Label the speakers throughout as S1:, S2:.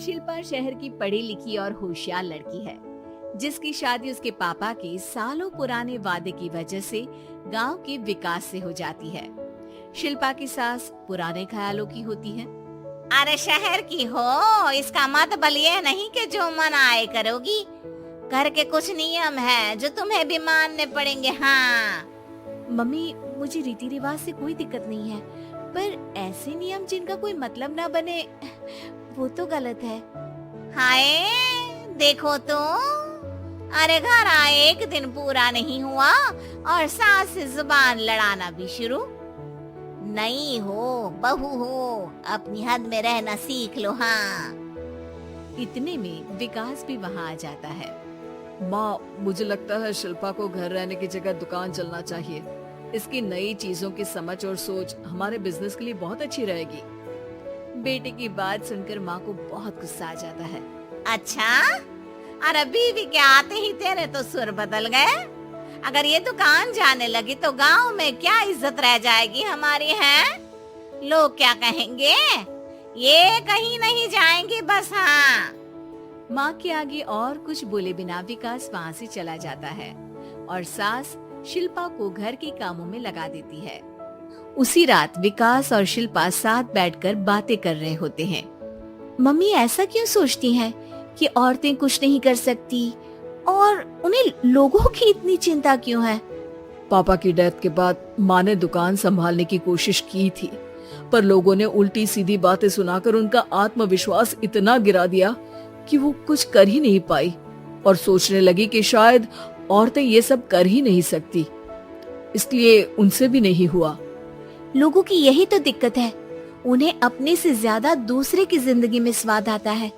S1: शिल्पा शहर की पढ़ी लिखी और होशियार लड़की है, जिसकी शादी उसके पापा के सालों पुराने वादे की वजह से गांव के विकास से हो जाती है। शिल्पा की सास पुराने ख्यालों की होती है।
S2: अरे शहर की हो, इसका मतलब ये नहीं कि जो मन आए करोगी। घर के कुछ नियम है जो तुम्हें भी मानने पड़ेंगे। हाँ
S1: मम्मी, मुझे रीति रिवाज से कोई दिक्कत नहीं है, पर ऐसे नियम जिनका कोई मतलब ना बने वो तो गलत है।
S2: हाय, देखो तो, अरे घर आए एक दिन पूरा नहीं हुआ और सास से जुबान लड़ाना भी शुरू। नहीं हो, बहू हो, अपनी हद में रहना सीख लो। हाँ
S1: इतने में विकास भी वहाँ आ जाता है।
S3: माँ, मुझे लगता है शिल्पा को घर रहने की जगह दुकान चलना चाहिए। इसकी नई चीजों की समझ और सोच हमारे बिजनेस के लिए बहुत अच्छी रहेगी।
S1: बेटे की बात सुनकर माँ को बहुत गुस्सा आ जाता है।
S2: अच्छा, अरे बीवी के आते ही तेरे तो सुर बदल गए। अगर ये दुकान जाने लगी तो गांव में क्या इज्जत रह जाएगी हमारी है? लोग क्या कहेंगे? ये कहीं नहीं जाएंगी बस। हाँ
S1: माँ के आगे और कुछ बोले बिना विकास वहाँ से चला जाता है और सास शिल्पा को घर के कामों में लगा देती है। उसी रात विकास और शिल्पा साथ बैठकर बातें कर रहे होते हैं। मम्मी ऐसा क्यों सोचती हैं कि औरतें कुछ नहीं कर सकती और उन्हें लोगों की इतनी चिंता क्यों है?
S3: पापा की डेथ के बाद माँ ने दुकान संभालने की कोशिश की थी, पर लोगों ने उल्टी सीधी बातें सुनाकर उनका आत्मविश्वास इतना गिरा दिया कि वो कुछ कर ही नहीं पाई और सोचने लगी कि शायद औरतें ये सब कर ही नहीं सकती, इसलिए उनसे भी नहीं हुआ।
S1: लोगों की यही तो दिक्कत है, उन्हें अपने से ज्यादा दूसरे की जिंदगी में स्वाद आता है।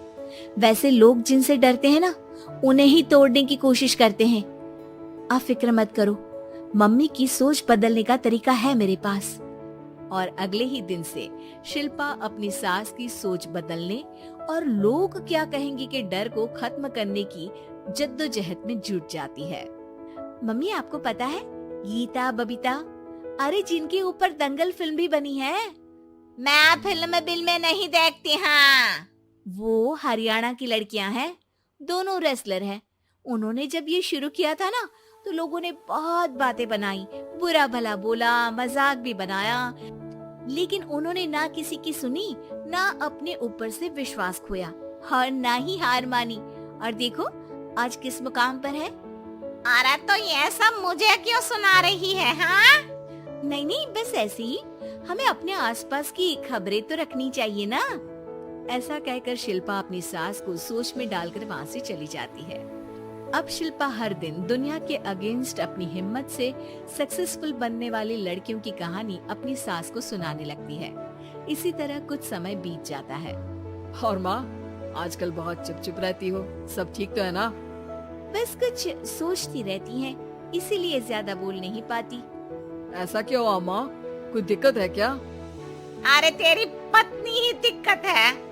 S1: वैसे लोग जिनसे डरते हैं ना, उन्हें ही तोड़ने की कोशिश करते हैं। आप फिक्र मत करो, मम्मी की सोच बदलने का तरीका है मेरे पास। और अगले ही दिन से शिल्पा अपनी सास की सोच बदलने और लोग क्या कहेंगे के डर को खत्म करने की जद्दोजहद में जुट जाती है। मम्मी, आपको पता है गीता, बबीता, अरे जिनके ऊपर दंगल फिल्म भी बनी है।
S2: मैं फिल्म बिल में नहीं देखती। हाँ
S1: वो हरियाणा की लड़कियां हैं, दोनों रेसलर हैं। उन्होंने जब ये शुरू किया था ना, तो लोगों ने बहुत बातें बनाई, बुरा भला बोला, मजाक भी बनाया, लेकिन उन्होंने ना किसी की सुनी, ना अपने ऊपर से विश्वास खोया और ना ही हार मानी। और देखो आज किस मुकाम पर है।
S2: अरे तो ये सब मुझे क्यों सुना रही है? हाँ
S1: नहीं नहीं, बस ऐसे ही, हमें अपने आसपास की खबरें तो रखनी चाहिए ना। ऐसा कहकर शिल्पा अपनी सास को सोच में डालकर वहाँ से चली जाती है। अब शिल्पा हर दिन दुनिया के अगेंस्ट अपनी हिम्मत से सक्सेसफुल बनने वाली लड़कियों की कहानी अपनी सास को सुनाने लगती है। इसी तरह कुछ समय बीत जाता है।
S3: और माँ, आजकल बहुत चुप रहती हो, सब ठीक तो है ना?
S1: बस कुछ सोचती रहती हैं, इसीलिए ज्यादा बोल नहीं पाती।
S3: ऐसा क्यों हुआ माँ, कोई दिक्कत है क्या?
S2: अरे तेरी पत्नी ही दिक्कत है।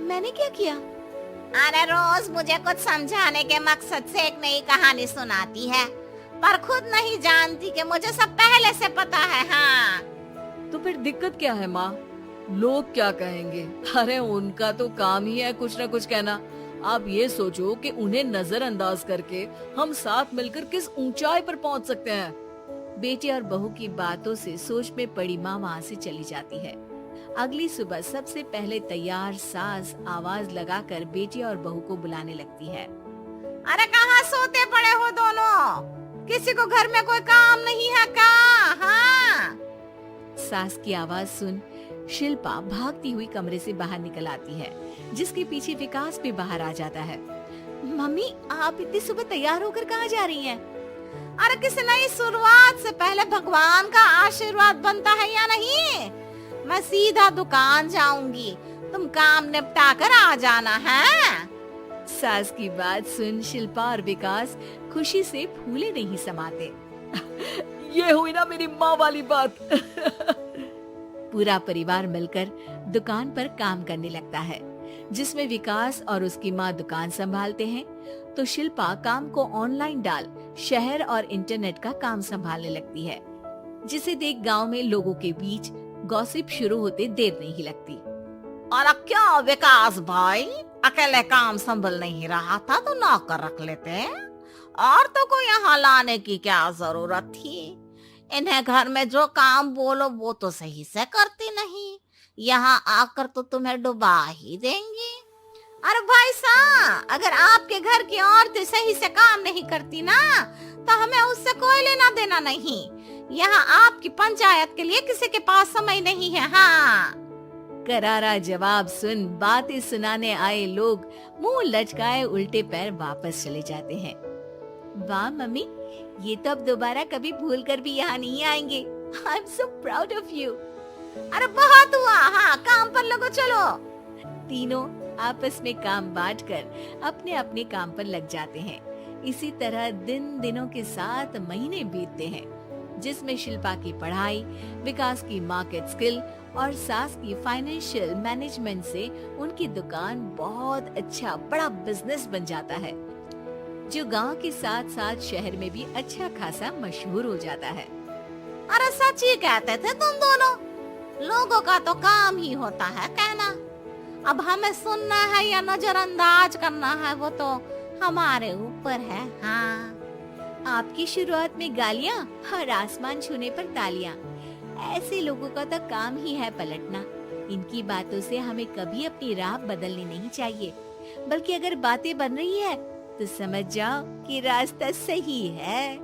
S1: मैंने क्या किया?
S2: अरे रोज मुझे कुछ समझाने के मकसद से एक नई कहानी सुनाती है, पर खुद नहीं जानती कि मुझे सब पहले से पता है। हाँ
S3: तो फिर दिक्कत क्या है माँ? लोग क्या कहेंगे? अरे उनका तो काम ही है कुछ न कुछ कहना। आप ये सोचो कि उन्हें नजरअंदाज करके हम साथ मिलकर किस ऊंचाई पर पहुंच सकते हैं।
S1: बेटे और बहू की बातों से सोच में पड़ी माँ वहाँ से चली जाती है। अगली सुबह सबसे पहले तैयार सास आवाज लगाकर बेटे और बहू को बुलाने लगती है।
S2: अरे कहाँ सोते पड़े हो दोनों? किसी को घर में कोई काम नहीं है क्या? हाँ
S1: सास की आवाज सुन शिल्पा भागती हुई कमरे से बाहर निकल आती है, जिसके पीछे विकास भी बाहर आ जाता है। मम्मी, आप इतनी सुबह तैयार होकर कहाँ जा रही हैं?
S2: अरे किसी नई शुरुआत से पहले भगवान का आशीर्वाद बनता है या नहीं? मैं सीधा दुकान जाऊंगी, तुम काम निपटा कर आ जाना है।
S1: सास की बात सुन शिल्पा और विकास खुशी से फूले नहीं समाते।
S3: ये हुई ना मेरी माँ वाली बात।
S1: पूरा परिवार मिलकर दुकान पर काम करने लगता है, जिसमें विकास और उसकी माँ दुकान संभालते हैं, तो शिल्पा काम को ऑनलाइन डाल शहर और इंटरनेट का काम संभालने लगती है, जिसे देख गांव में लोगों के बीच गॉसिप शुरू होते देर नहीं लगती।
S2: और क्या विकास भाई, अकेले काम संभल नहीं रहा था तो नौकर रख लेते, और तो को यहाँ लाने की क्या जरूरत थी। इन्हें घर में जो काम बोलो वो तो सही से करती नहीं, यहाँ आकर तो तुम्हें डुबा ही देंगी। अरे भाई साहब, अगर आपके घर की औरतें सही से काम नहीं करती ना तो हमें उससे कोई लेना देना नहीं। यहाँ आपकी पंचायत के लिए किसी के पास समय नहीं है। हाँ,
S1: करारा जवाब सुन बातें सुनाने आए लोग मुंह लटकाए उल्टे पैर वापस चले जाते हैं। वाह मम्मी, ये तो अब दोबारा कभी भूल कर भी यहाँ नहीं आएंगे। I am so proud of you.
S2: अरे बहुत हुआ, हाँ काम पर लगो चलो।
S1: तीनों आपस में काम बांटकर अपने अपने काम पर लग जाते हैं। इसी तरह दिनों के साथ महीने बीतते हैं, जिसमें शिल्पा की पढ़ाई, विकास की मार्केट स्किल और सास की फाइनेंशियल मैनेजमेंट से उनकी दुकान बहुत अच्छा बड़ा बिजनेस बन जाता है, जो गांव के साथ साथ शहर में भी अच्छा खासा मशहूर हो जाता है।
S2: अरे सच ही कहते थे तुम दोनों, लोगों का तो काम ही होता है कहना। अब हमें सुनना है या नजरअंदाज करना है वो तो हमारे ऊपर है। हाँ,
S1: आपकी शुरुआत में गालियाँ और आसमान छूने पर तालियां, ऐसे लोगों का तो काम ही है पलटना। इनकी बातों से हमें कभी अपनी राह बदलनी नहीं चाहिए, बल्कि अगर बातें बन रही है तो समझ जाओ कि रास्ता सही है।